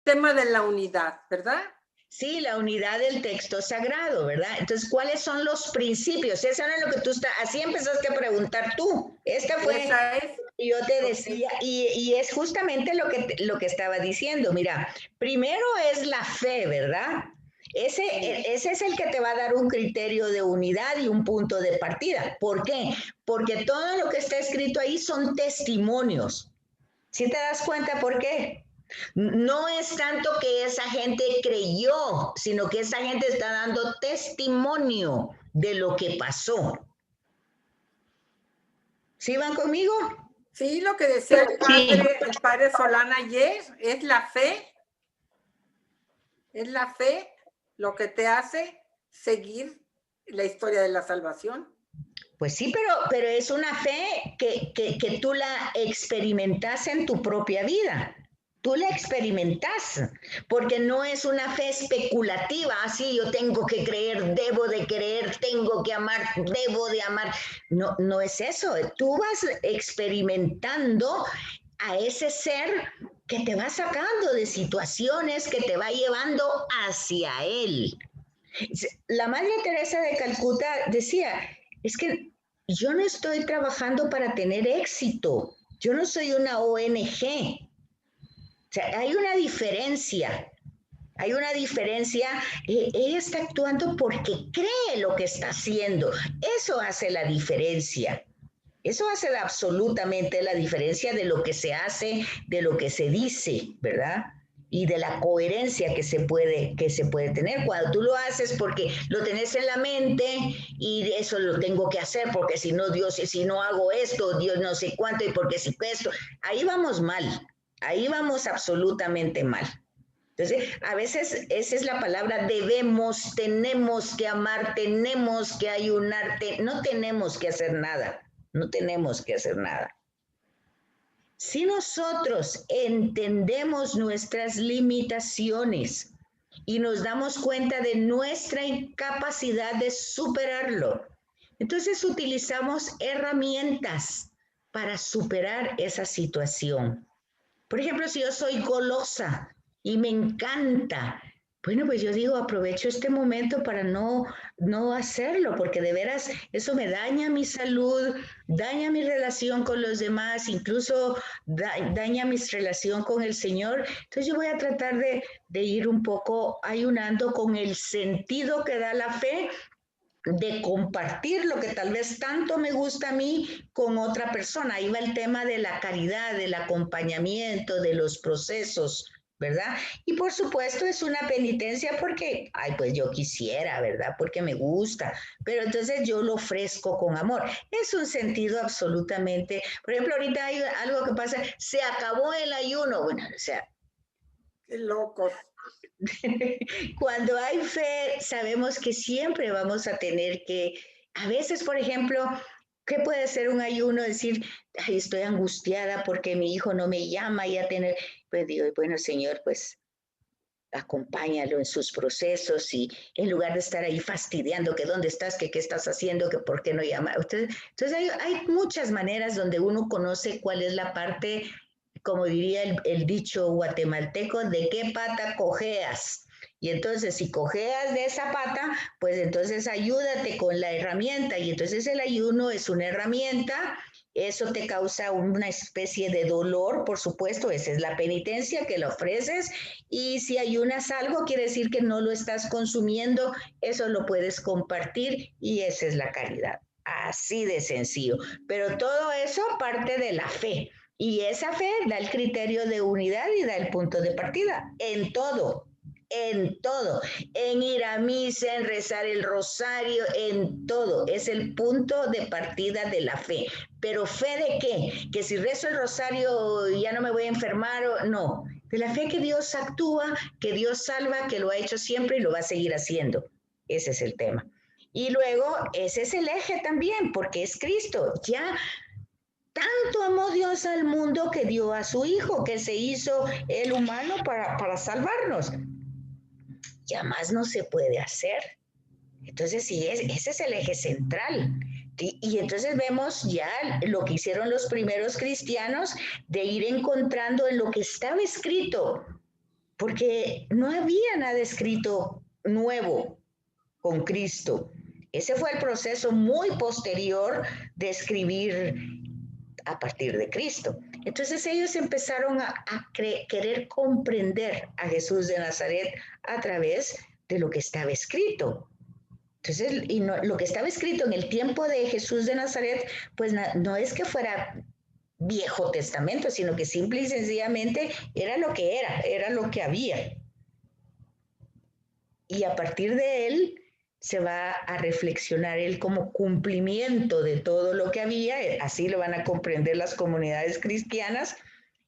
tema de la unidad, ¿verdad? Sí, la unidad del texto sagrado, ¿verdad? Entonces, ¿cuáles son los principios? Eso era lo que tú estás, así empezaste a preguntar tú. Esta fue, Esa es. yo te decía, y es justamente lo que estaba diciendo. Mira, primero es la fe, ¿verdad? Ese es el que te va a dar un criterio de unidad y un punto de partida. ¿Por qué? Porque todo lo que está escrito ahí son testimonios. ¿Sí te das cuenta por qué? No es tanto que esa gente creyó, sino que esa gente está dando testimonio de lo que pasó. ¿Sí van conmigo? Sí, lo que decía el padre Solana ayer, es la fe lo que te hace seguir la historia de la salvación. Pues sí, pero es una fe que tú la experimentas en tu propia vida. Tú la experimentas, porque no es una fe especulativa, así yo tengo que creer, debo de creer, tengo que amar, debo de amar. No, no es eso. Tú vas experimentando a ese ser que te va sacando de situaciones, que te va llevando hacia él. La Madre Teresa de Calcuta decía, es que yo no estoy trabajando para tener éxito, yo no soy una ONG. O sea, hay una diferencia. Hay una diferencia, ella está actuando porque cree lo que está haciendo. Eso hace la diferencia. Eso hace absolutamente la diferencia de lo que se hace, de lo que se dice, ¿verdad? Y de la coherencia que se puede tener. Cuando tú lo haces porque lo tenés en la mente y eso lo tengo que hacer porque si no, Dios, si no hago esto, Dios no sé cuánto y porque si esto, ahí vamos mal, ahí vamos absolutamente mal. Entonces, a veces esa es la palabra debemos, tenemos que amar, tenemos que ayunar, no tenemos que hacer nada, no tenemos que hacer nada. Si nosotros entendemos nuestras limitaciones y nos damos cuenta de nuestra incapacidad de superarlo, entonces utilizamos herramientas para superar esa situación. Por ejemplo, si yo soy golosa y me encanta, bueno, pues yo digo, aprovecho este momento para no hacerlo, porque de veras eso me daña mi salud, daña mi relación con los demás, incluso daña mi relación con el Señor. Entonces yo voy a tratar de ir un poco ayunando con el sentido que da la fe de compartir lo que tal vez tanto me gusta a mí con otra persona. Ahí va el tema de la caridad, del acompañamiento, de los procesos, ¿verdad? Y por supuesto es una penitencia porque, ay, pues yo quisiera, ¿verdad? Porque me gusta, pero entonces yo lo ofrezco con amor. Es un sentido absolutamente, por ejemplo, ahorita hay algo que pasa, se acabó el ayuno, bueno, o sea, qué locos. Cuando hay fe, sabemos que siempre vamos a tener que, a veces, por ejemplo, ¿qué puede ser un ayuno? Decir, ay, estoy angustiada porque mi hijo no me llama y a tener, pues digo, bueno, Señor, pues acompáñalo en sus procesos y en lugar de estar ahí fastidiando que dónde estás, que qué estás haciendo, que por qué no llama. Entonces hay muchas maneras donde uno conoce cuál es la parte, como diría el dicho guatemalteco, de qué pata cojeas. Y entonces, si cojeas de esa pata, pues entonces ayúdate con la herramienta. Y entonces el ayuno es una herramienta. Eso te causa una especie de dolor, por supuesto, esa es la penitencia que le ofreces. Y si ayunas algo, quiere decir que no lo estás consumiendo, eso lo puedes compartir y esa es la caridad. Así de sencillo. Pero todo eso parte de la fe. Y esa fe da el criterio de unidad y da el punto de partida en todo, en ir a misa, en rezar el rosario, en todo. Es el punto de partida de la fe. Pero ¿fe de qué? Que si rezo el rosario ya no me voy a enfermar o no. De la fe que Dios actúa, que Dios salva, que lo ha hecho siempre y lo va a seguir haciendo. Ese es el tema. Y luego, ese es el eje también, porque es Cristo. Ya tanto amó Dios al mundo que dio a su Hijo, que se hizo el humano para salvarnos. Ya más no se puede hacer. Entonces, sí, ese es el eje central. Y entonces vemos ya lo que hicieron los primeros cristianos de ir encontrando en lo que estaba escrito. porque no había nada escrito nuevo con Cristo. Ese fue el proceso muy posterior de escribir a partir de Cristo. Entonces ellos empezaron a querer comprender a Jesús de Nazaret a través de lo que estaba escrito. Entonces, y no, lo que estaba escrito en el tiempo de Jesús de Nazaret, pues no es que fuera Viejo Testamento, sino que simple y sencillamente era lo que era lo que había. Y a partir de él se va a reflexionar él como cumplimiento de todo lo que había, así lo van a comprender las comunidades cristianas,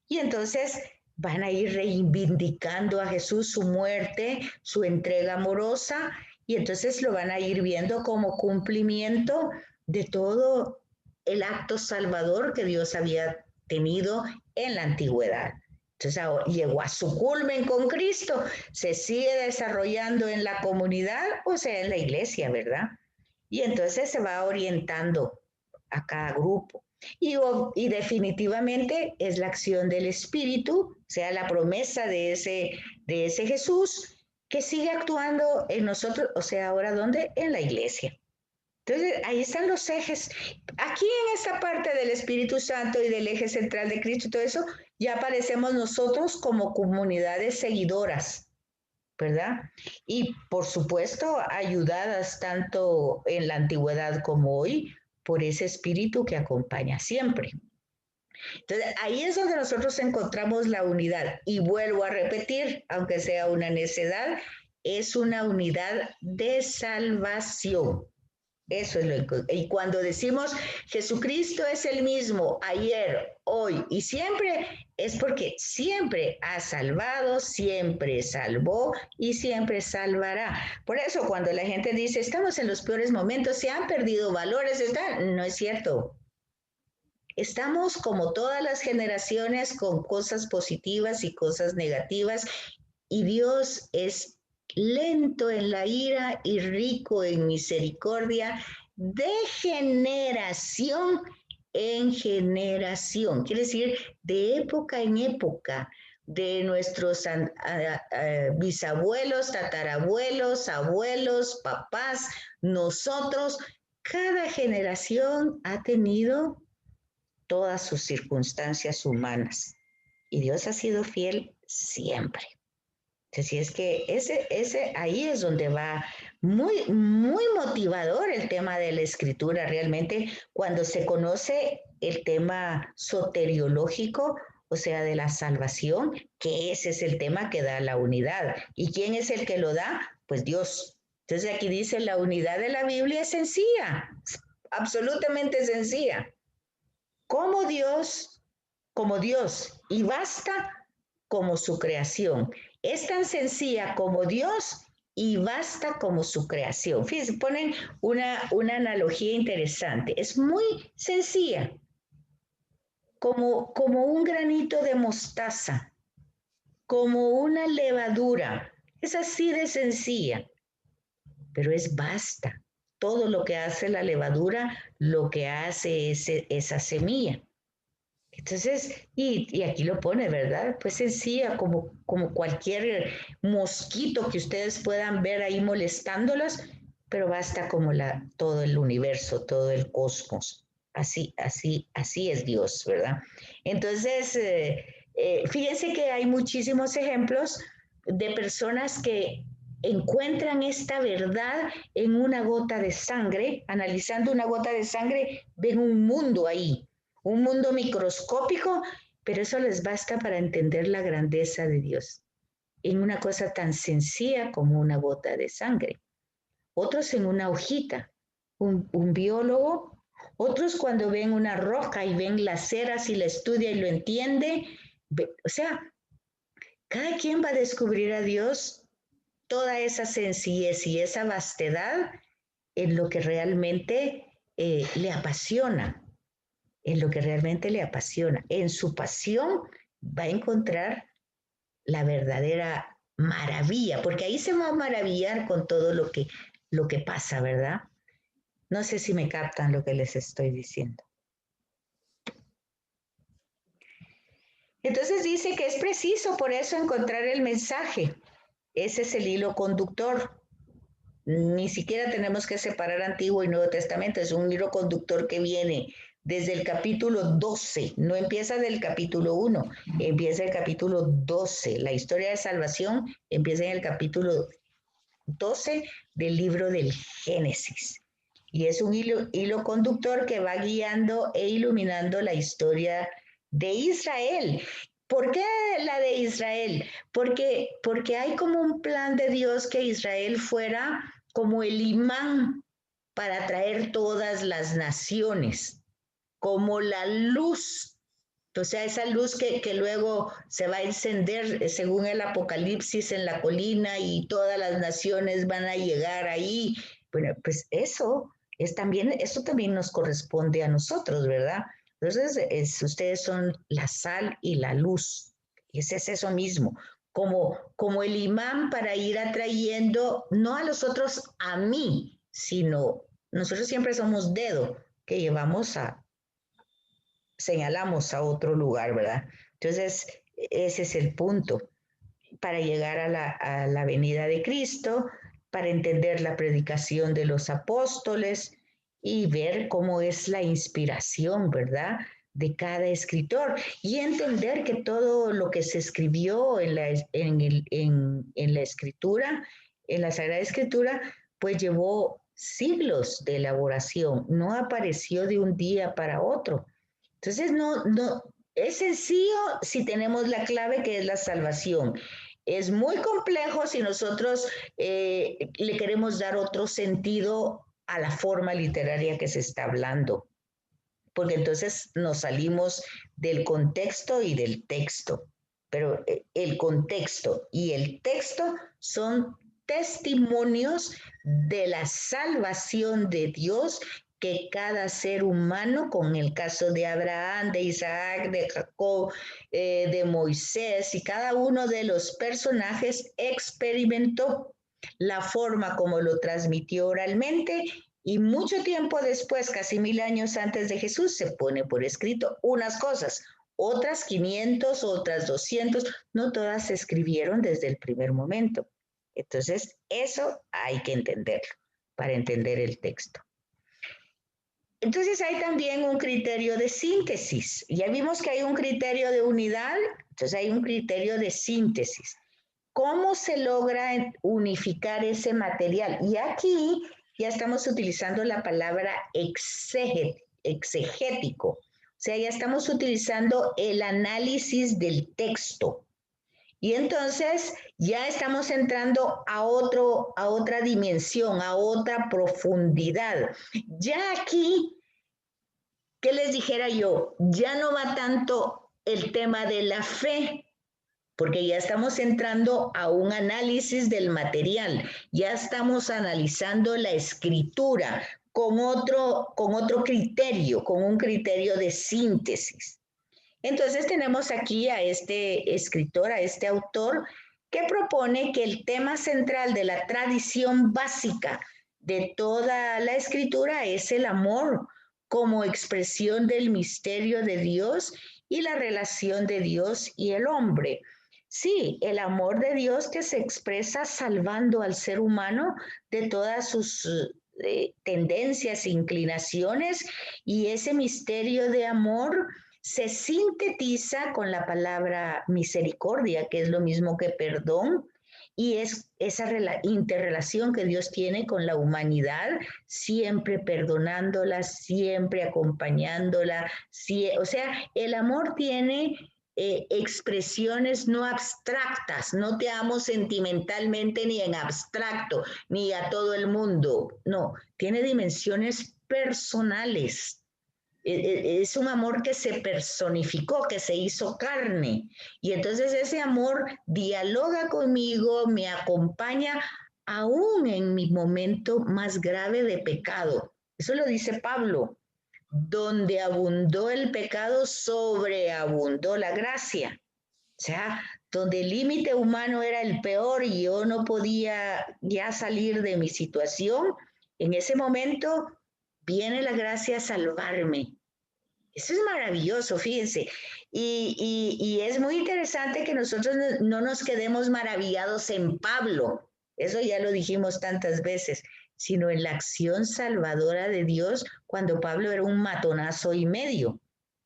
y entonces van a ir reivindicando a Jesús su muerte, su entrega amorosa, y entonces lo van a ir viendo como cumplimiento de todo el acto salvador que Dios había tenido en la antigüedad. Entonces llegó a su culmen con Cristo, se sigue desarrollando en la comunidad, o sea, en la iglesia, ¿verdad? Y entonces se va orientando a cada grupo. Y definitivamente es la acción del Espíritu, o sea, la promesa de ese Jesús que sigue actuando en nosotros, o sea, ahora ¿dónde? En la iglesia. Entonces, ahí están los ejes. Aquí en esta parte del Espíritu Santo y del eje central de Cristo y todo eso, ya aparecemos nosotros como comunidades seguidoras, ¿verdad? Y por supuesto, ayudadas tanto en la antigüedad como hoy por ese espíritu que acompaña siempre. Entonces, ahí es donde nosotros encontramos la unidad. Y vuelvo a repetir, aunque sea una necedad, es una unidad de salvación. Eso es y cuando decimos Jesucristo es el mismo ayer, hoy y siempre, es porque siempre ha salvado, siempre salvó y siempre salvará. Por eso cuando la gente dice estamos en los peores momentos, se han perdido valores, no es cierto. Estamos como todas las generaciones con cosas positivas y cosas negativas, y Dios es lento en la ira y rico en misericordia de generación en generación. Quiere decir, de época en época, de nuestros bisabuelos, tatarabuelos, abuelos, papás, nosotros, cada generación ha tenido todas sus circunstancias humanas y Dios ha sido fiel siempre. Así es que ahí es donde va muy, muy motivador el tema de la escritura, realmente, cuando se conoce el tema soteriológico, o sea, de la salvación, que ese es el tema que da la unidad. ¿Y quién es el que lo da? Pues Dios. Entonces aquí dice, la unidad de la Biblia es sencilla, absolutamente sencilla. Como Dios, y basta como su creación. Es tan sencilla como Dios y basta como su creación. Fíjense, ponen una analogía interesante. Es muy sencilla, como un granito de mostaza, como una levadura. Es así de sencilla, pero es basta. Todo lo que hace la levadura, lo que hace es esa semilla. Entonces, y aquí lo pone, ¿verdad? Pues sencilla, como cualquier mosquito que ustedes puedan ver ahí molestándolos, pero basta como todo el universo, todo el cosmos. Así es Dios, ¿verdad? Entonces, fíjense que hay muchísimos ejemplos de personas que encuentran esta verdad en una gota de sangre, analizando una gota de sangre, ven un mundo ahí, un mundo microscópico, pero eso les basta para entender la grandeza de Dios en una cosa tan sencilla como una gota de sangre. Otros en una hojita, un biólogo, otros cuando ven una roca y ven las ceras y la estudia y lo entiende. O sea, cada quien va a descubrir a Dios toda esa sencillez y esa vastedad en lo que realmente le apasiona. En lo que realmente le apasiona. En su pasión va a encontrar la verdadera maravilla, porque ahí se va a maravillar con todo lo que pasa, ¿verdad? No sé si me captan lo que les estoy diciendo. Entonces dice que es preciso por eso encontrar el mensaje. Ese es el hilo conductor. Ni siquiera tenemos que separar Antiguo y Nuevo Testamento, es un hilo conductor que viene desde el capítulo 12, no empieza del capítulo 1, empieza el capítulo 12. La historia de salvación empieza en el capítulo 12 del libro del Génesis. Y es un hilo conductor que va guiando e iluminando la historia de Israel. ¿Por qué la de Israel? Porque hay como un plan de Dios que Israel fuera como el imán para atraer todas las naciones, como la luz, o sea, esa luz que luego se va a encender según el Apocalipsis en la colina y todas las naciones van a llegar ahí. Bueno, pues eso también nos corresponde a nosotros, ¿verdad? Entonces, ustedes son la sal y la luz. Y ese es eso mismo, como el imán para ir atrayendo, no a los otros a mí, sino nosotros siempre somos dedo que señalamos a otro lugar, ¿verdad? Entonces, ese es el punto para llegar a la venida de Cristo, para entender la predicación de los apóstoles y ver cómo es la inspiración, ¿verdad? De cada escritor y entender que todo lo que se escribió en la escritura, en la Sagrada Escritura, pues llevó siglos de elaboración, no apareció de un día para otro. Entonces, es sencillo si tenemos la clave que es la salvación. Es muy complejo si nosotros le queremos dar otro sentido a la forma literaria que se está hablando, porque entonces nos salimos del contexto y del texto. Pero el contexto y el texto son testimonios de la salvación de Dios que cada ser humano, con el caso de Abraham, de Isaac, de Jacob, de Moisés y cada uno de los personajes experimentó la forma como lo transmitió oralmente y mucho tiempo después, casi 1000 años antes de Jesús, se pone por escrito unas cosas, otras 500, otras 200, no todas se escribieron desde el primer momento. Entonces, eso hay que entenderlo para entender el texto. Entonces hay también un criterio de síntesis. Ya vimos que hay un criterio de unidad, entonces hay un criterio de síntesis. ¿Cómo se logra unificar ese material? Y aquí ya estamos utilizando la palabra exegético. O sea, ya estamos utilizando el análisis del texto. Y entonces ya estamos entrando a otra dimensión, a otra profundidad. Ya aquí, ¿qué les dijera yo? Ya no va tanto el tema de la fe, porque ya estamos entrando a un análisis del material, ya estamos analizando la escritura con otro criterio, con un criterio de síntesis. Entonces tenemos aquí a este escritor, a este autor, que propone que el tema central de la tradición básica de toda la escritura es el amor como expresión del misterio de Dios y la relación de Dios y el hombre. Sí, el amor de Dios que se expresa salvando al ser humano de todas sus tendencias e inclinaciones, y ese misterio de amor se sintetiza con la palabra misericordia, que es lo mismo que perdón, y es esa interrelación que Dios tiene con la humanidad, siempre perdonándola, siempre acompañándola. O sea, el amor tiene expresiones no abstractas, no te amo sentimentalmente ni en abstracto, ni a todo el mundo, no, tiene dimensiones personales. Es un amor que se personificó, que se hizo carne. Y entonces ese amor dialoga conmigo, me acompaña aún en mi momento más grave de pecado. Eso lo dice Pablo. Donde abundó el pecado, sobreabundó la gracia. O sea, donde el límite humano era el peor y yo no podía ya salir de mi situación, en ese momento viene la gracia a salvarme. Eso es maravilloso, fíjense. Y es muy interesante que nosotros no nos quedemos maravillados en Pablo, eso ya lo dijimos tantas veces, sino en la acción salvadora de Dios cuando Pablo era un matonazo y medio.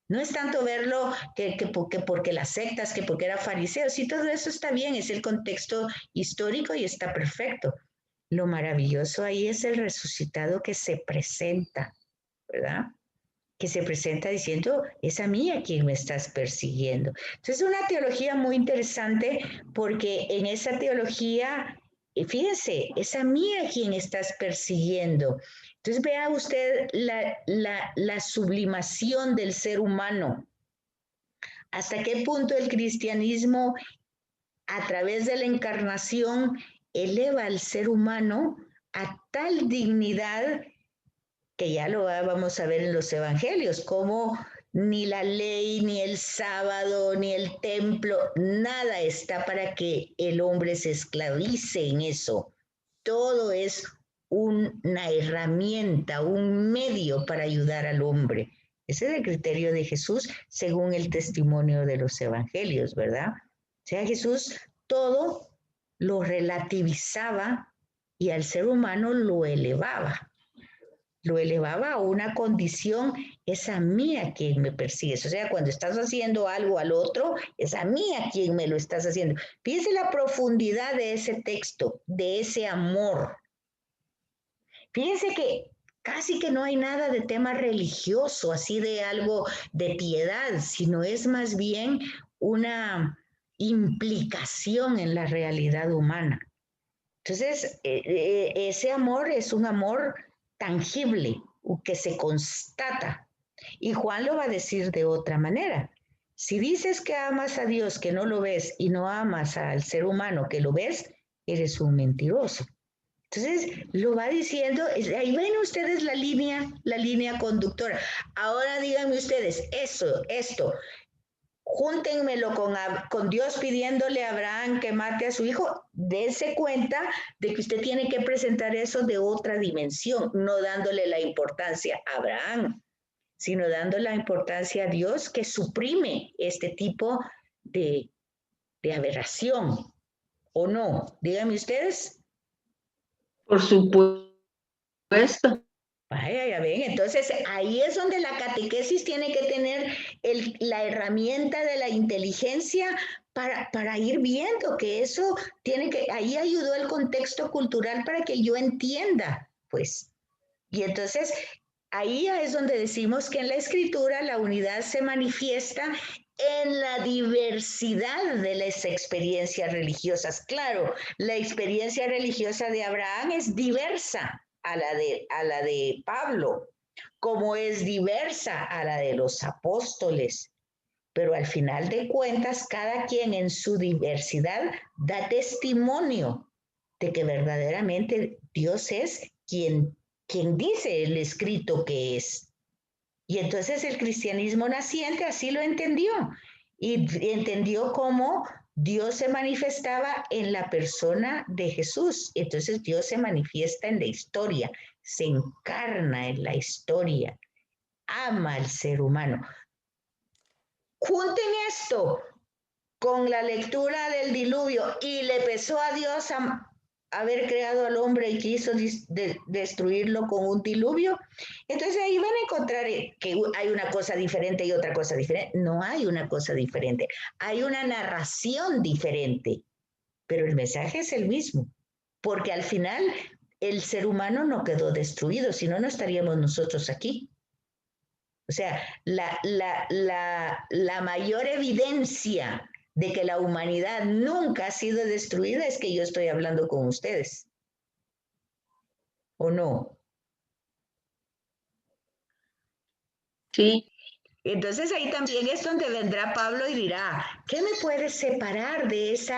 No es tanto verlo que porque las sectas, que porque era fariseo, sí, todo eso está bien, es el contexto histórico y está perfecto. Lo maravilloso ahí es el resucitado que se presenta, ¿verdad? Que se presenta diciendo, es a mí a quien me estás persiguiendo. Entonces, es una teología muy interesante porque en esa teología, fíjense, es a mí a quien estás persiguiendo. Entonces, vea usted la sublimación del ser humano. ¿Hasta qué punto el cristianismo, a través de la encarnación, eleva al ser humano a tal dignidad que ya lo vamos a ver en los evangelios, como ni la ley, ni el sábado, ni el templo, nada está para que el hombre se esclavice en eso. Todo es una herramienta, un medio para ayudar al hombre. Ese es el criterio de Jesús según el testimonio de los evangelios, ¿verdad? O sea, Jesús todo lo relativizaba y al ser humano lo elevaba a una condición, es a mí a quien me persigues. O sea, cuando estás haciendo algo al otro, es a mí a quien me lo estás haciendo. Fíjense la profundidad de ese texto, de ese amor. Fíjense que casi que no hay nada de tema religioso, así de algo de piedad, sino es más bien una implicación en la realidad humana. Entonces, ese amor es un amor tangible, que se constata. Y Juan lo va a decir de otra manera. Si dices que amas a Dios que no lo ves y no amas al ser humano que lo ves, eres un mentiroso. Entonces, lo va diciendo, ahí ven ustedes la línea conductora. Ahora díganme ustedes, esto, júntenmelo con Dios pidiéndole a Abraham que mate a su hijo, dése cuenta de que usted tiene que presentar eso de otra dimensión, no dándole la importancia a Abraham, sino dando la importancia a Dios que suprime este tipo de aberración, ¿o no? Díganme ustedes. Por supuesto. Vaya, ya ven, entonces ahí es donde la catequesis tiene que tener la herramienta de la inteligencia para ir viendo que eso tiene que, ahí ayudó el contexto cultural para que yo entienda, pues. Y entonces ahí es donde decimos que en la escritura la unidad se manifiesta en la diversidad de las experiencias religiosas. Claro, la experiencia religiosa de Abraham es diversa a la de Pablo, como es diversa a la de los apóstoles. Pero al final de cuentas, cada quien en su diversidad da testimonio de que verdaderamente Dios es quien dice el escrito que es. Y entonces el cristianismo naciente así lo entendió y entendió cómo Dios se manifestaba en la persona de Jesús. Entonces Dios se manifiesta en la historia, se encarna en la historia, ama al ser humano. Junten esto con la lectura del diluvio y le pesó a Dios haber creado al hombre y quiso destruirlo con un diluvio. Entonces ahí van a encontrar que hay una cosa diferente y otra cosa diferente. No hay una cosa diferente, hay una narración diferente, pero el mensaje es el mismo, porque al final el ser humano no quedó destruido, si no, no estaríamos nosotros aquí. O sea, la mayor evidencia de que la humanidad nunca ha sido destruida es que yo estoy hablando con ustedes. ¿O no? Sí. Entonces ahí también es donde vendrá Pablo y dirá, ¿qué me puede separar de ese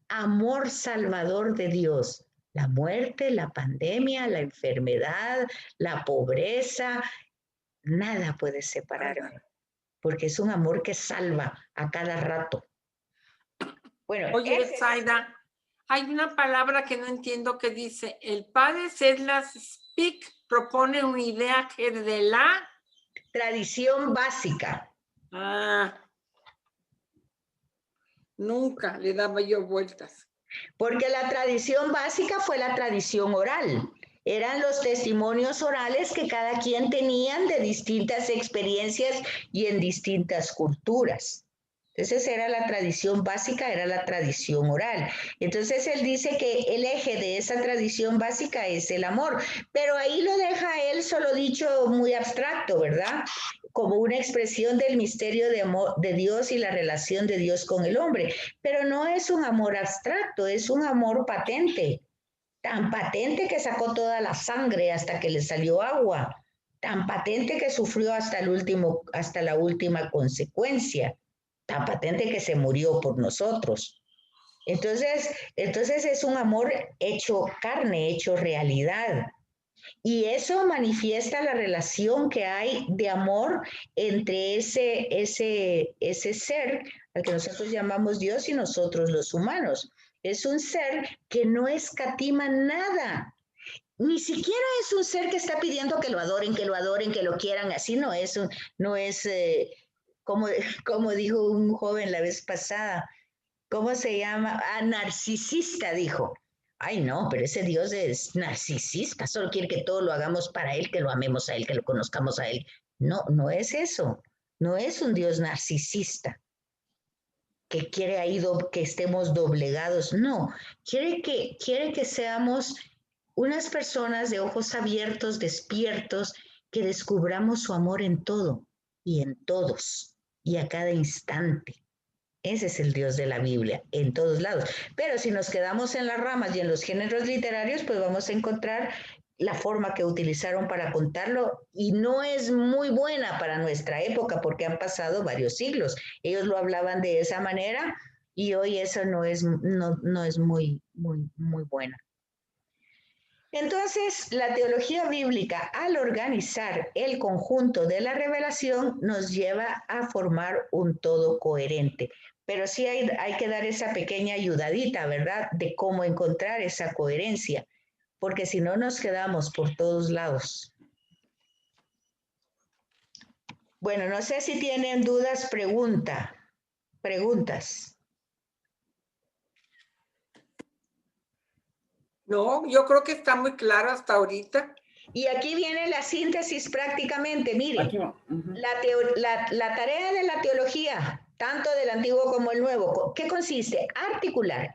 amor salvador de Dios? La muerte, la pandemia, la enfermedad, la pobreza, nada puede separarme, porque es un amor que salva a cada rato. Bueno, oye, Zaida, hay una palabra que no entiendo que dice, el padre Sedlas Speak propone una idea que de la tradición básica. Ah, Nunca le daba yo vueltas. Porque la tradición básica fue la tradición oral. Eran los testimonios orales que cada quien tenían de distintas experiencias y en distintas culturas. Entonces era la tradición básica, era la tradición oral. Entonces él dice que el eje de esa tradición básica es el amor, pero ahí lo deja él solo dicho muy abstracto, ¿verdad? Como una expresión del misterio de amor de Dios y la relación de Dios con el hombre. Pero no es un amor abstracto, es un amor patente, tan patente que sacó toda la sangre hasta que le salió agua, tan patente que sufrió hasta la última consecuencia, tan patente que se murió por nosotros. Entonces es un amor hecho carne, hecho realidad. Y eso manifiesta la relación que hay de amor entre ese ser al que nosotros llamamos Dios y nosotros los humanos. Es un ser que no escatima nada. Ni siquiera es un ser que está pidiendo que lo adoren, que lo quieran. Así no es, como, como dijo un joven la vez pasada, ¿cómo se llama? Ah, narcisista, dijo. Ay, no, pero ese Dios es narcisista, solo quiere que todo lo hagamos para Él, que lo amemos a Él, que lo conozcamos a Él. No, no es eso. No es un Dios narcisista que quiere ahí que estemos doblegados. No, quiere que seamos unas personas de ojos abiertos, despiertos, que descubramos su amor en todo y en todos y a cada instante. Ese es el Dios de la Biblia, en todos lados. Pero si nos quedamos en las ramas y en los géneros literarios, pues vamos a encontrar la forma que utilizaron para contarlo y no es muy buena para nuestra época porque han pasado varios siglos. Ellos lo hablaban de esa manera y hoy eso no es muy buena. Entonces, la teología bíblica, al organizar el conjunto de la revelación, nos lleva a formar un todo coherente. Pero sí hay que dar esa pequeña ayudadita, ¿verdad? De cómo encontrar esa coherencia, porque si no nos quedamos por todos lados. Bueno, no sé si tienen dudas, preguntas. No, yo creo que está muy claro hasta ahorita. Y aquí viene la síntesis prácticamente. Mire, la tarea de la teología, tanto del antiguo como el nuevo, ¿qué consiste? Articular,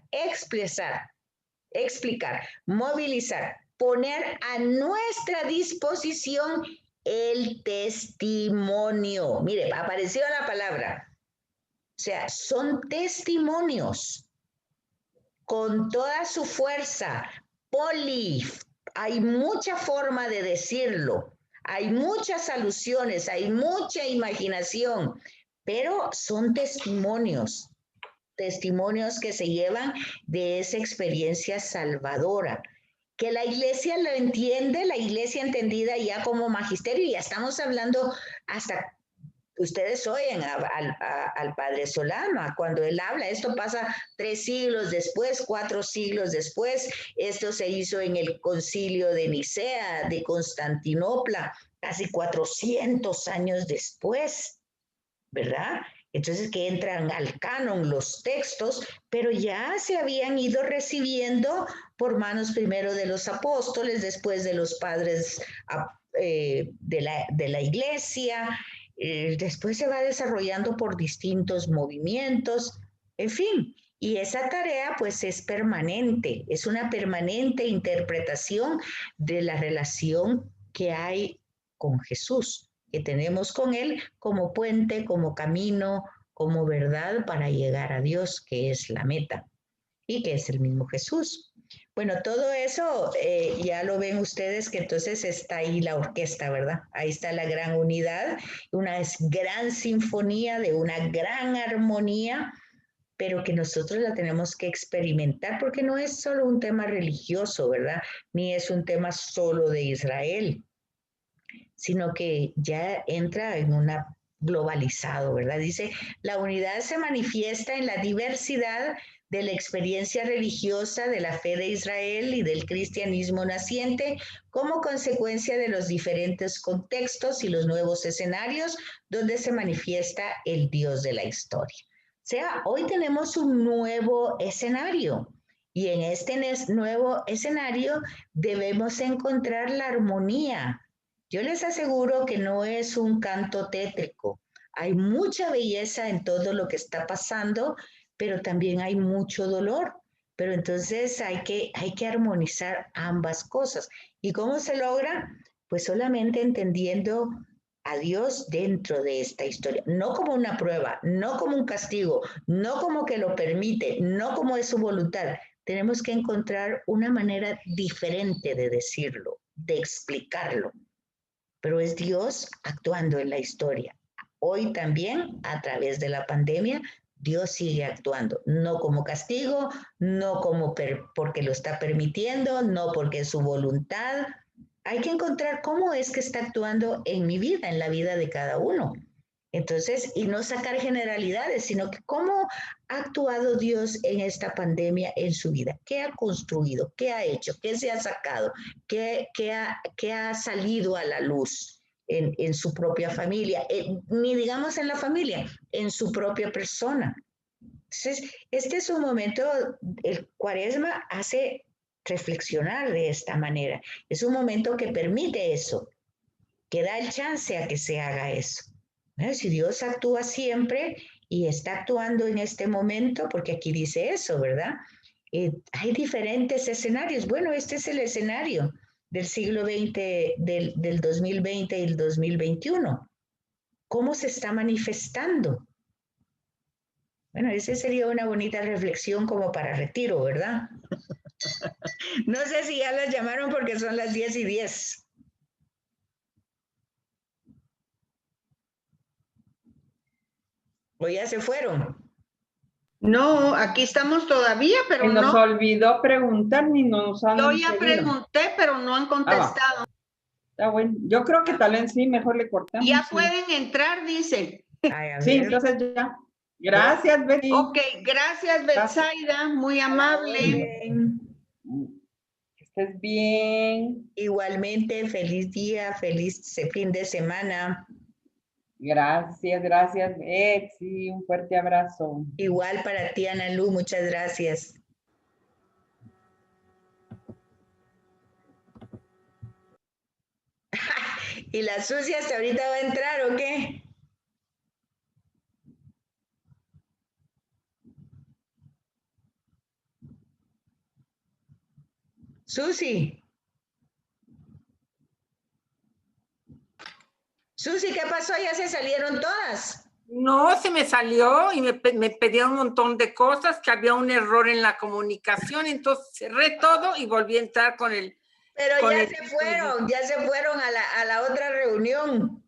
explicar, movilizar, poner a nuestra disposición el testimonio. Mire, apareció la palabra. O sea, son testimonios con toda su fuerza, hay mucha forma de decirlo, hay muchas alusiones, hay mucha imaginación, pero son testimonios que se llevan de esa experiencia salvadora, que la iglesia lo entiende, la iglesia entendida ya como magisterio, y ya estamos hablando hasta. Ustedes oyen al padre Solano, cuando él habla, esto pasa 3 siglos después, 4 siglos después, esto se hizo en el concilio de Nicea, de Constantinopla, casi 400 años después, ¿verdad? Entonces que entran al canon los textos, pero ya se habían ido recibiendo por manos primero de los apóstoles, después de los padres de la iglesia, después se va desarrollando por distintos movimientos, en fin, y esa tarea pues es permanente, es una permanente interpretación de la relación que hay con Jesús, que tenemos con Él como puente, como camino, como verdad para llegar a Dios, que es la meta y que es el mismo Jesús. Bueno, todo eso ya lo ven ustedes que entonces está ahí la orquesta, ¿verdad? Ahí está la gran unidad, una gran sinfonía de una gran armonía, pero que nosotros la tenemos que experimentar porque no es solo un tema religioso, ¿verdad? Ni es un tema solo de Israel, sino que ya entra en una globalizado, ¿verdad? Dice, la unidad se manifiesta en la diversidad de la experiencia religiosa de la fe de Israel y del cristianismo naciente como consecuencia de los diferentes contextos y los nuevos escenarios donde se manifiesta el Dios de la historia. sea, hoy tenemos un nuevo escenario y en este nuevo escenario debemos encontrar la armonía. Yo les aseguro que no es un canto tétrico. Hay mucha belleza en todo lo que está pasando, pero también hay mucho dolor. Pero entonces hay que armonizar ambas cosas. ¿Y cómo se logra? Pues solamente entendiendo a Dios dentro de esta historia, no como una prueba, no como un castigo, no como que lo permite, no como es su voluntad. Tenemos que encontrar una manera diferente de decirlo, de explicarlo, pero es Dios actuando en la historia. Hoy también, a través de la pandemia, Dios sigue actuando, no como castigo, no como porque lo está permitiendo, no porque es su voluntad. Hay que encontrar cómo es que está actuando en mi vida, en la vida de cada uno. Entonces, y no sacar generalidades, sino que cómo ha actuado Dios en esta pandemia en su vida, qué ha construido, qué ha hecho, qué se ha sacado, qué ha salido a la luz en su propia familia, ni digamos en la familia, en su propia persona. Entonces, este es un momento, el Cuaresma hace reflexionar de esta manera. Es un momento que permite eso, que da el chance a que se haga eso. Bueno, si Dios actúa siempre y está actuando en este momento, porque aquí dice eso, ¿verdad? Hay diferentes escenarios. Bueno, este es el escenario del siglo XX, del 2020 y el 2021. ¿Cómo se está manifestando? Bueno, esa sería una bonita reflexión como para retiro, ¿verdad? No sé si ya las llamaron porque son las 10:10. ¿O ya se fueron? No, aquí estamos todavía, pero Se nos no. olvidó preguntar ni nos han Yo ya seguido. pregunté, pero no han contestado. Está bueno. Yo creo que tal vez sí, mejor le cortamos. Ya sí. pueden entrar, dice. Ay, a Sí, ver. entonces ya. Gracias, Betty. Ok, gracias, Betsaida, muy amable. Orden. Que estés bien. Igualmente, feliz día, feliz fin de semana. Gracias, gracias, Betsy. Un fuerte abrazo. Igual para ti, Ana Lu, muchas gracias. ¿Y la sucia hasta ahorita va a entrar o qué? Susi. Susi, ¿qué pasó? Ya se salieron todas. No, se me salió y me pedía un montón de cosas, que había un error en la comunicación, entonces cerré todo y volví a entrar con el... Pero con ya el- se fueron a la otra reunión.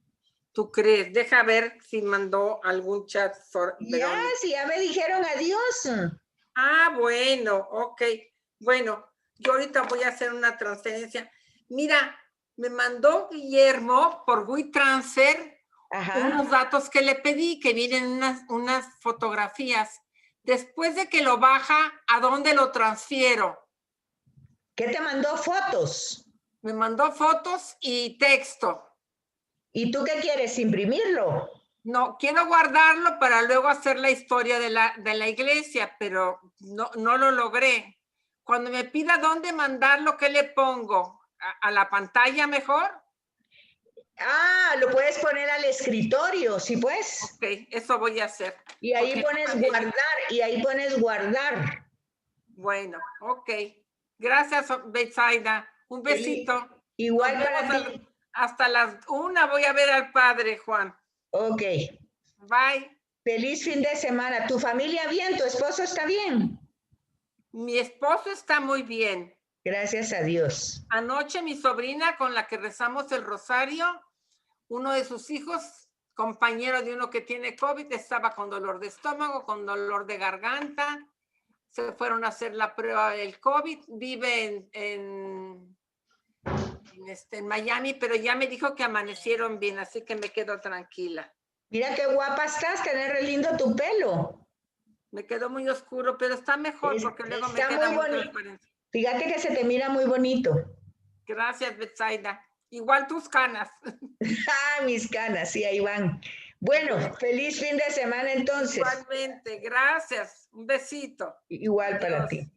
¿Tú crees? Deja ver si mandó algún chat. Ya, sí, ya me dijeron adiós. Ah, bueno, ok. Bueno, yo ahorita voy a hacer una transferencia. Mira, me mandó Guillermo por WeTransfer Ajá. unos datos que le pedí, que vienen unas fotografías. Después de que lo baja, ¿a dónde lo transfiero? ¿Qué te mandó fotos? Me mandó fotos y texto. ¿Y tú qué quieres? ¿Imprimirlo? No, quiero guardarlo para luego hacer la historia de la iglesia, pero no lo logré. Cuando me pida dónde mandarlo, ¿qué le pongo? ¿A la pantalla mejor? Ah, lo puedes poner al escritorio, ¿sí pues? Ok, eso voy a hacer. Y ahí Ok, pones guardar, y ahí pones guardar. bueno, ok. Gracias, Betsaida. Un besito. Igual Nos para vemos ti. hasta las 1 voy a ver al padre, Juan. Ok. Bye. Feliz fin de semana. ¿Tu familia bien? ¿Tu esposo está bien? Mi esposo está muy bien. Gracias a Dios. Anoche mi sobrina con la que rezamos el rosario, uno de sus hijos, compañero de uno que tiene COVID, estaba con dolor de estómago, con dolor de garganta. Se fueron a hacer la prueba del COVID. Vive en Miami, pero ya me dijo que amanecieron bien, así que me quedo tranquila. Mira qué guapa estás, tener re lindo tu pelo. Me quedó muy oscuro, pero está mejor porque luego me Está queda muy muy bonito. transparente. Fíjate que se te mira muy bonito. Gracias, Betsaida. Igual tus canas. Ah, mis canas, sí, ahí van. Bueno, feliz fin de semana entonces. Igualmente, gracias. Un besito. Igual para Adiós. ti.